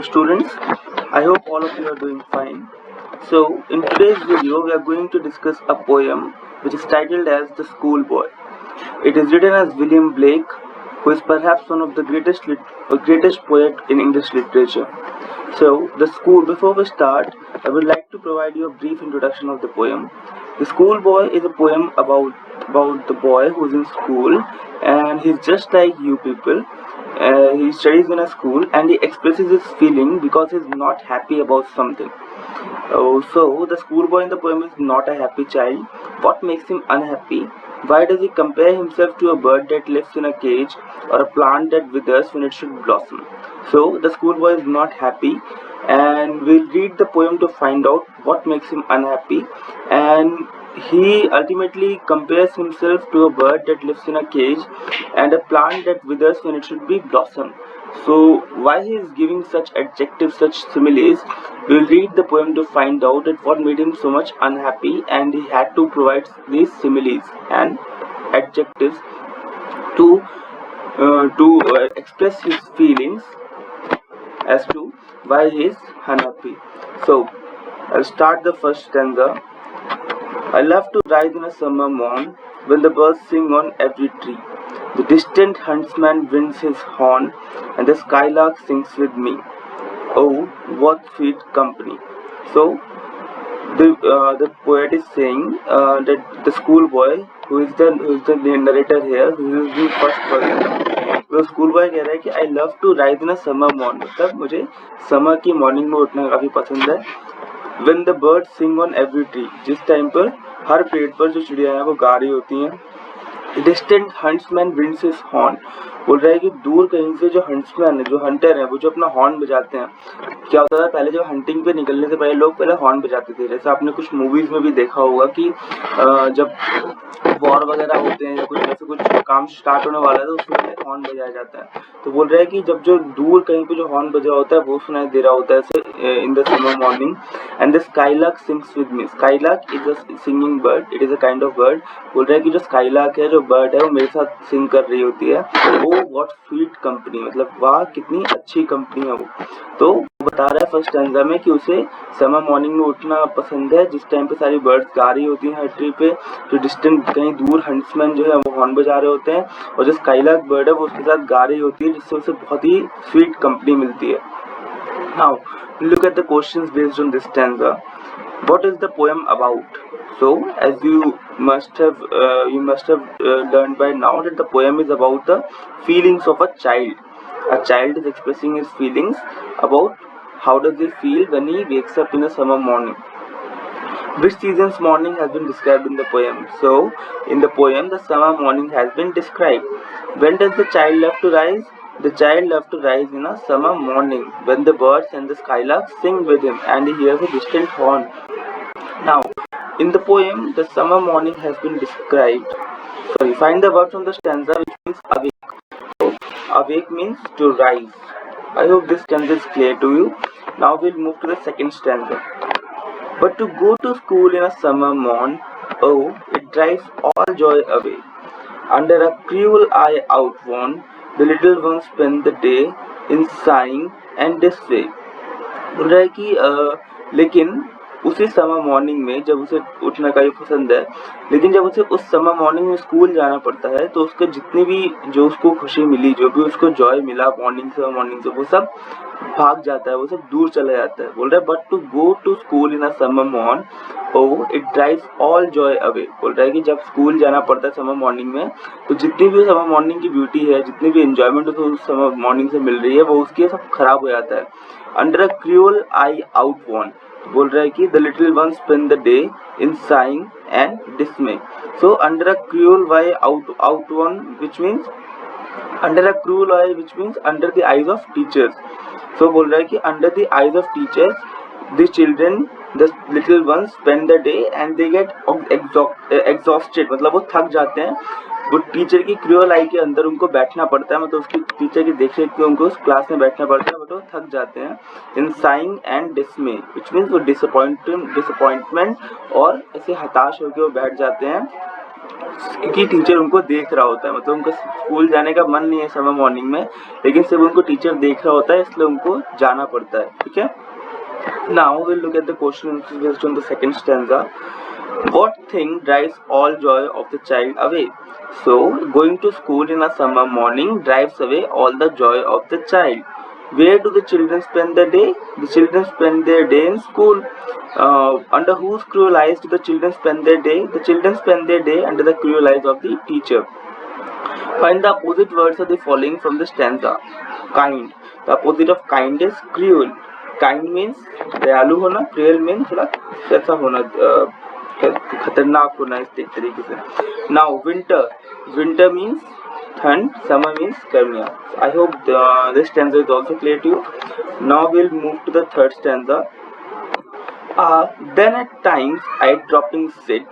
Hello students, I hope all of you are doing fine. So in today's video we are going to discuss a poem which is titled as The Schoolboy. It is written as William Blake, who is perhaps one of the greatest poet in English literature. So before we start, I would like to provide you a brief introduction of the poem. The Schoolboy is a poem about the boy who is in school and he's just like you people. He studies in a school and he expresses his feeling because he's not happy about something. So the schoolboy in the poem is not a happy child. What makes him unhappy? Why does he compare himself to a bird that lives in a cage or a plant that withers when it should blossom? So the schoolboy is not happy, and we'll read the poem to find out what makes him unhappy. And he ultimately compares himself to a bird that lives in a cage and a plant that withers when it should be blossom. So why he is giving such adjectives, such similes? We'll read the poem to find out that what made him so much unhappy, and he had to provide these similes and adjectives to express his feelings as to why he is unhappy. So I'll start the first stanza. I love to ride in a summer morn when the birds sing on every tree. The distant huntsman winds his horn and the skylark sings with me. Oh, what sweet company. So the poet is saying that the schoolboy, who is the narrator here, who is the first person, वो school boy कह रहा है कि I love to rise in a summer morning, मतलब मुझे summer की morning में उठना काफ़ी पसंद है. When the birds sing on every tree, जिस टाइम पर हर पेड़ पर जो चिड़िया हैं वो गा रही होती हैं. Distant huntsman winds his horn, बोल रहा है कि दूर कहीं से जो हंट्समैन है, जो हंटर है, वो जो अपना हॉर्न बजाते हैं. क्या होता था पहले, जब हंटिंग पे निकलने से पहले लोग पहले हॉर्न बजाते थे. जैसे आपने कुछ मूवीज में भी देखा होगा कि जब वॉर वगैरह होते हैं या कुछ ऐसे कुछ काम स्टार्ट होने वाला है तो उसमें हॉर्न बजाया जाता है. तो बोल रहा है कि जब जो दूर कहीं पे जो हॉर्न बजा होता है वो सुनाई दे रहा होता है in the summer morning. And the skylark sings with me. Skylark is a singing bird, it is a kind of bird. बोल रहा है कि जो स्काईलार्क है, जो बर्ड है, वो मेरे साथ सिंग कर रही होती है. ओ व्हाट स्वीट कंपनी, मतलब वाह कितनी अच्छी कंपनी है वो. तो बता रहा है फर्स्ट स्टैंजा में कि उसे समर मॉर्निंग में उठना पसंद है जिस टाइम पे सारी बर्ड्स गा रही होती हैं हर ट्री पे. जो डिस्टेंट कहीं दूर हंट्समैन जो है वो हॉर्न बजा रहे होते हैं और जो स्काईलार्क बर्ड है वो उसके साथ गा रही होती है, जिससे उसे बहुत ही स्वीट कंपनी मिलती है. Now look at the questions based on this stanza. What is the poem about? So, as you must have learned by now that the poem is about the feelings of a child. A child is expressing his feelings about how does he feel when he wakes up in a summer morning. Which season's morning has been described in the poem? So, in the poem, the summer morning has been described. When does the child love to rise? The child loves to rise in a summer morning when the birds and the skylark sing with him and he hears a distant horn. Now, in the poem, the summer morning has been described. Find the words from the stanza which means awake. So, awake means to rise. I hope this stanza is clear to you. Now we'll move to the second stanza. But to go to school in a summer morn, oh, it drives all joy away. Under a cruel eye outworn, the little ones spend the day in sighing and dismay. बोल रहा है कि लेकिन उसी summer morning में जब उसे उठना का पसंद है, लेकिन जब उसे उस समर मॉर्निंग में स्कूल जाना पड़ता है तो उसके जितनी भी जो उसको खुशी मिली, जो भी उसको जॉय मिला मॉर्निंग से वो सब भाग जाता है, वो सब दूर चला जाता है. बोल रहा है but to go to school in a summer morn, oh it drives all joy away. बोल रहा है कि जब स्कूल जाना पड़ता है समर मॉर्निंग में तो जितनी भी समर मॉर्निंग की ब्यूटी है, जितनी भी एंजॉयमेंट उस समर मॉर्निंग से मिल रही है, वो उसकी सब खराब हो जाता है. अंडर अ क्रूअल आई आउटवर्न, बोल रहा है कि the little one spend the day in sighing and dismay. So under a cruel eye outworn which means under a cruel eye which means under the eyes of teachers. So बोल रहा है कि under the eyes of teachers the children, the little one spend the day and they get exhausted, मतलब वो थक जाते हैं. वो टीचर की क्रूअल आई के अंदर उनको बैठना पड़ता है, मतलब उसकी टीचर की देख रेख में उनको उस क्लास में बैठना पड़ता है, बट वो थक जाते हैं. In sighing and dismay which means वो डिसअपॉइंटमेंट और ऐसे हताश होकर वो बैठ जाते हैं. क्योंकि टीचर उनको देख रहा होता है, मतलब उनका स्कूल जाने का मन नहीं है समर मॉर्निंग में, लेकिन सिर्फ उनको टीचर देख रहा होता है, इसलिए उनको जाना पड़ता है, ठीक है। Now we'll look at the question based on the second stanza. What thing drives all joy of the child away? So, going to school in a summer morning drives away all the joy of the child. Where do the children spend their day? The children spend their day in school. Under whose cruel eyes do the children spend their day? The children spend their day under the cruel eyes of the teacher. Find the opposite words of the following from the stanza. Kind. The opposite of kind is cruel. Kind means दयालु होना, cruel means थोड़ा कैसा होना, खतरनाक होना इस तरीके से. Now winter. Winter means ठंड, summer means गर्मियाँ. I hope this stanza is also clear to you. Now we'll move to the third stanza. Then at times I dropping sit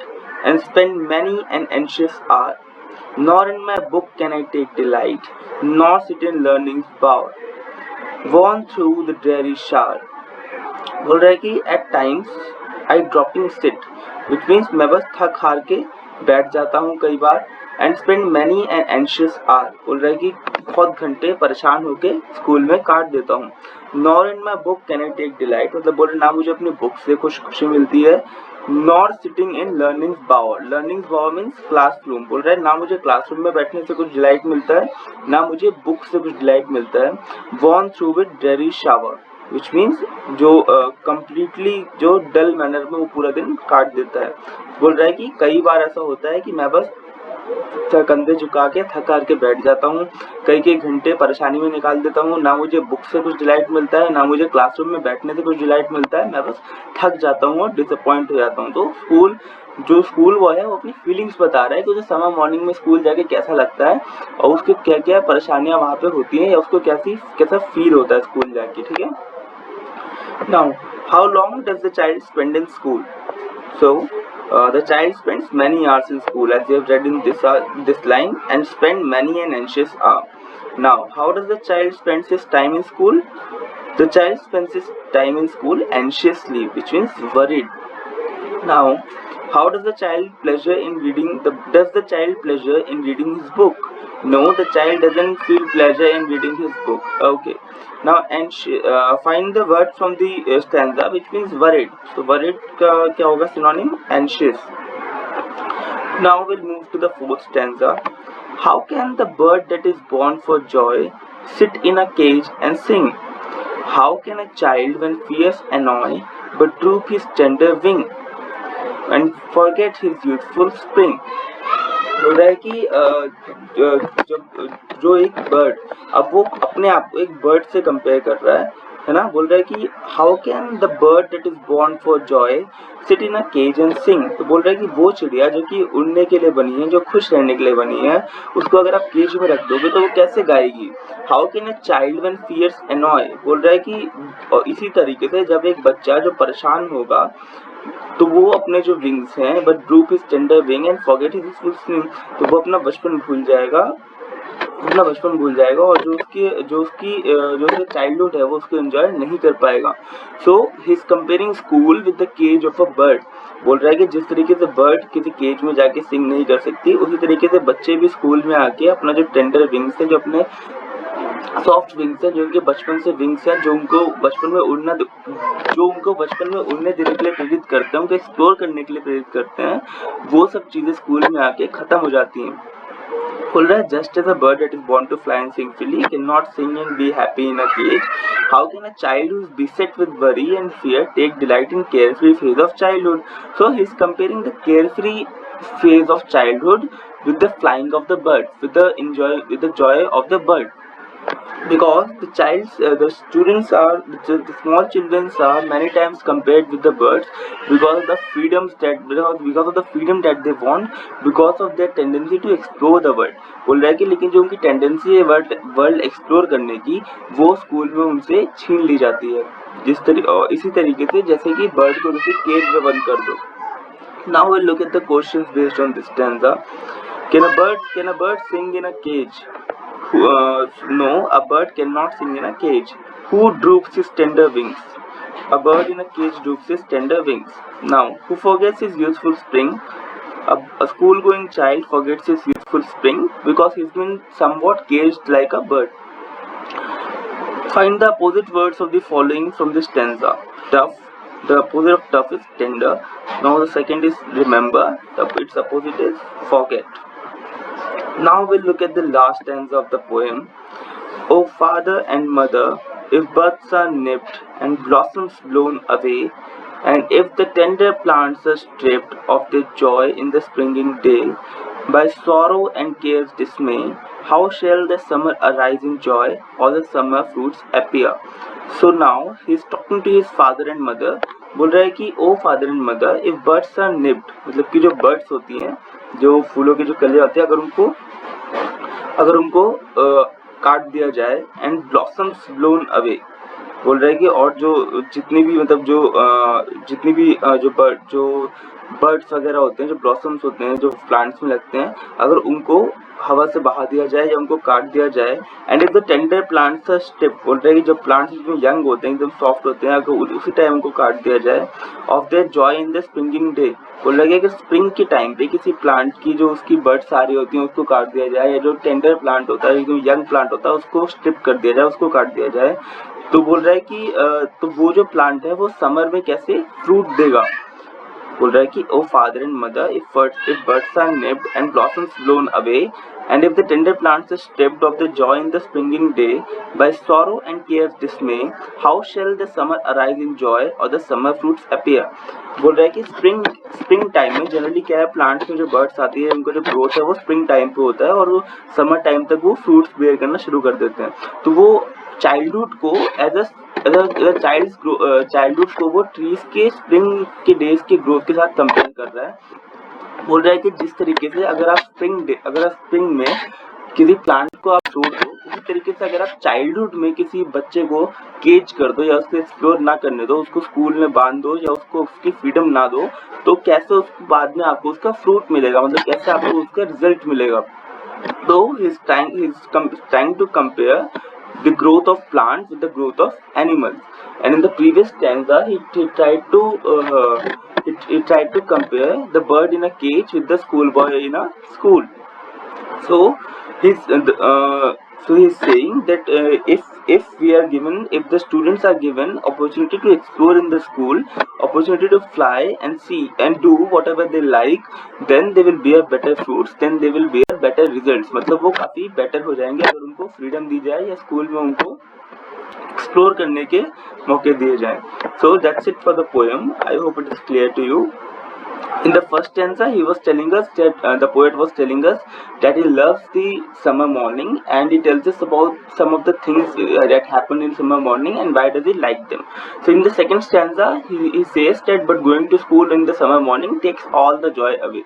and spend many an anxious hour. Nor in my book can I take delight, nor sit in learning's bower, worn through the dreary shower. बोल रहा है कि at times I dropping sit, which means मैं बस थक हार के बैठ जाता हूँ कई बार, and spend many an anxious hour. बोल रहा है कि बहुत घंटे परेशान होके स्कूल में काट देता हूँ. Nor in my book can I take delight, मतलब बोल रहे ना मुझे अपनी बुक से कुछ खुशी मिलती है. Nor sitting in learning's bower. Learning's bower means classroom. बोल रहा है ना मुझे क्लासरूम में बैठने से कुछ डिलाइट मिलता है, ना मुझे बुक से कुछ डिलाइट मिलता है. Worn through with dreary shower, which means जो completely जो डल मैनर में वो पूरा दिन काट देता है. बोल रहा है कि कई बार ऐसा होता है कि मैं बस कंधे झुका के थक हार के बैठ जाता हूँ, कई घंटे परेशानी में निकाल देता हूँ, ना मुझे बुक से कुछ डिलाइट मिलता है, ना मुझे क्लासरूम में बैठने से कुछ डिलाइट मिलता है, मैं बस थक जाता हूँ और डिसअपॉइंट हो जाता हूँ. तो स्कूल वो है वो अपनी फीलिंग्स बता रहा है कि उसे समर मॉर्निंग में स्कूल जाके कैसा लगता है और उसके क्या क्या परेशानियां वहाँ पे होती हैं या उसको कैसा फील होता है स्कूल जाके, ठीक है. Now, how long does the child spend in school? So, the child spends many hours in school, as we have read in this line, and spend many an anxious hour. Now, how does the child spend his time in school? The child spends his time in school anxiously, which means worried. Now, how does the child pleasure in reading? Does the child pleasure in reading his book? No, the child doesn't feel pleasure in reading his book. Okay. Now, find the word from the stanza, which means worried. So, worried का क्या होगा synonym? Anxious. Now we'll move to the fourth stanza. How can the bird that is born for joy sit in a cage and sing? How can a child when fears annoy but droop his tender wing and forget his youthful spring? बोल रहा है कि जो एक bird, अब वो अपने आप को एक बर्ड से कंपेयर कर रहा है ना. बोल रहा है कि how can the bird that is born for joy sit in a cage and sing. तो बोल रहा है कि वो चिड़िया जो कि उड़ने के लिए बनी है, जो खुश रहने के लिए बनी है, उसको अगर आप केज में रख दोगे तो वो कैसे गाएगी. How can a child when fears annoy. बोल रहा है कि इसी तरीके से जब एक बच्चा जो परेशान होगा तो वो अपने जो विंग्स हैं but drupe his tender wing and forget his full swing, तो वो अपना बचपन भूल जाएगा और जो उसकी चाइल्डहुड है वो उसको एंजॉय नहीं कर पाएगा. So he is comparing school with the cage of a bird. बोल रहा है कि जिस तरीके से बर्ड किसी केज में जाके सिंग नहीं कर सकती, उसी तरीके से बच्चे भी स्कूल में आके अपना जो टेंडर विंग्स है, जो अपने सॉफ्ट विंग्स है, जो उनके बचपन से विंग्स हैं, जो उनको बचपन में उड़ने देने के लिए प्रेरित करते हैं, उनको एक्सप्लोर करने के लिए प्रेरित करते हैं, वो सब चीजें स्कूल में आके खत्म हो जाती हैं. बोल रहा है just as a bird that is born to fly and sing freely can not sing and be happy in a cage, how can a child who is beset with worry and fear take delight in carefree phase of childhood. So he is comparing the carefree phase of childhood with the flying of the bird, with the joy of the bird. Because the small children are many times compared with the birds because of the freedom that they want, because of their tendency to explore the world. बोल रहा है कि लेकिन जो उनकी tendency है world explore करने की, वो स्कूल में उनसे छीन ली जाती है, इसी तरीके से जैसे कि बर्ड को किसी केज में बंद कर दो. Now we'll look at the questions based on this stanza. Can a bird sing in a cage? No, a bird cannot sing in a cage. Who droops his tender wings? A bird in a cage droops his tender wings. Now, who forgets his youthful spring? A school-going child forgets his youthful spring because he's been somewhat caged like a bird. Find the opposite words of the following from this stanza. Tough. The opposite of tough is tender. Now the second is remember. Its opposite is forget. Now we'll look at the last stanza of the poem. O father and mother, if buds are nipped and blossoms blown away, and if the tender plants are stripped of their joy in the springing day, by sorrow and care's dismay, how shall the summer arising joy or the summer fruits appear? So now he is talking to his father and mother. बोल रहा है कि O father and mother if birds are nipped, मतलब कि जो birds होती हैं, जो फूलों के जो कलियां होती हैं, अगर उनको काट दिया जाए, एंड ब्लॉसम्स ब्लोन अवे, बोल रहा है कि और जो जितनी भी मतलब जितनी भी जो बर्ड्स वगैरह होते हैं, जो ब्लॉसम्स होते हैं, जो प्लांट्स में लगते हैं, अगर उनको हवा से बहा दिया जाए या उनको काट दिया जाए, and if the tender plants are stripped, बोल रहे हैं कि जब प्लांट्स इसमें यंग होते हैं, एकदम सॉफ्ट होते हैं, अगर उसी टाइम उनको काट दिया जाए, of their joy in the springing day, बोल रहा है कि स्प्रिंग के टाइम पे किसी प्लांट की जो उसकी बर्ड्स आ रही होती हैं उसको काट दिया जाए, या जो टेंडर प्लांट होता है, जो यंग प्लांट होता है, उसको स्ट्रिप कर दिया जाए, उसको काट दिया जाए, तो बोल रहा है कि तो वो जो प्लांट है वो समर में कैसे फ्रूट देगा. बोल रहा है कि O father and mother if birds are nipped and blossoms blown away and if the tender plants are stripped of the joy in the springing day by sorrow and care's dismay, how shall the summer arise in joy or the summer fruits appear? बोल रहा है कि spring time में generally क्या है, plants में जो birds आती है उनका जो ग्रोथ है वो स्प्रिंग टाइम पे होता है और वो समर टाइम तक वो फ्रूट्स बेयर करना शुरू कर देते हैं. तो वो चाइल्डहुड को एज चाइल्डहुड को वो ट्रीज के स्प्रिंग के डेज के ग्रोथ के साथ कंपेयर कर रहा है. बोल रहा है कि जिस तरीके से अगर आप स्प्रिंग में किसी प्लांट को आप छोड़ दो, उसी तरीके से अगर आप चाइल्डहुड में किसी बच्चे को केज कर दो या उसको एक्सप्लोर ना करने दो, उसको स्कूल में बांध दो या उसको उसकी फ्रीडम ना दो, तो कैसे उसको बाद में आपको उसका फ्रूट मिलेगा, मतलब कैसे आपको उसका रिजल्ट मिलेगा. तो he is trying to compare the growth of plants with the growth of animals, and in the previous stanza he tried to compare the bird in a cage with the schoolboy in a school. So he's saying that if the students are given opportunity to explore in the school, opportunity to fly and see and do whatever they like, then they will bear better fruits, then they will bear better results. मतलब वो काफी better हो जाएंगे अगर उनको freedom दी जाए या school में उनको एक्सप्लोर करने के मौके दिए जाएं. So that's it for the poem. I hope it is clear to you. In the first stanza, he was telling us that the poet was telling us that he loves the summer morning, and he tells us about some of the things that happen in summer morning and why does he like them. So in the second stanza, he says that but going to school in the summer morning takes all the joy away.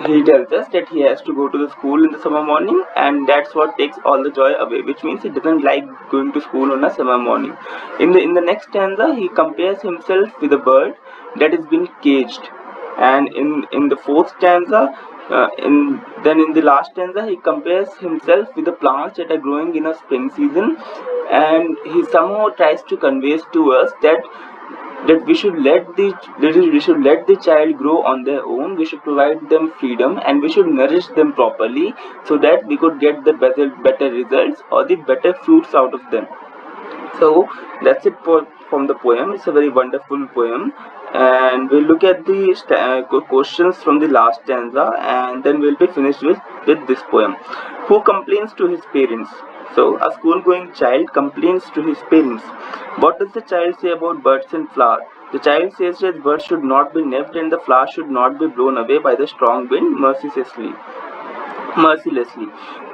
He tells us that he has to go to the school in the summer morning, and that's what takes all the joy away, which means he doesn't like going to school on a summer morning. In the next stanza, he compares himself with a bird that has been caged. And in the fourth stanza, in the last stanza, he compares himself with the plants that are growing in a spring season, and he somehow tries to convey to us that we should let the child grow on their own. We should provide them freedom and we should nourish them properly so that we could get the better results or the better fruits out of them. So that's it from the poem. It's a very wonderful poem, and we'll look at the questions from the last stanza, and then we'll be finished with this poem. Who complains to his parents? So a school-going child complains to his parents. What does the child say about birds and flowers? The child says that birds should not be nipped and the flowers should not be blown away by the strong wind mercilessly.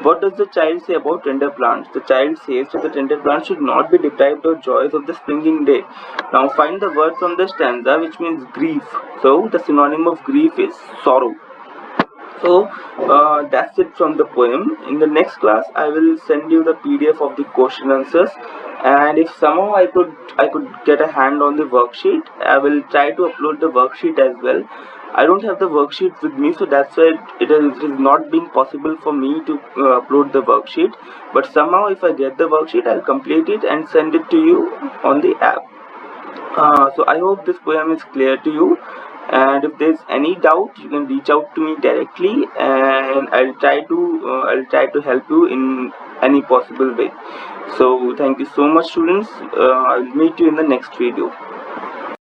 What does the child say about tender plants? The child says that the tender plants should not be deprived of joys of the springing day. Now find the word from the stanza which means grief. So the synonym of grief is sorrow. So that's it from the poem. In the next class I will send you the PDF of the question answers, and if somehow I could get a hand on the worksheet, I will try to upload the worksheet as well. I don't have the worksheet with me, so that's why it is not being possible for me to upload the worksheet. But somehow if I get the worksheet, I'll complete it and send it to you on the app. So I hope this poem is clear to you, and if there's any doubt you can reach out to me directly, and I'll try to help you in any possible way. So thank you so much, students. I'll meet you in the next video.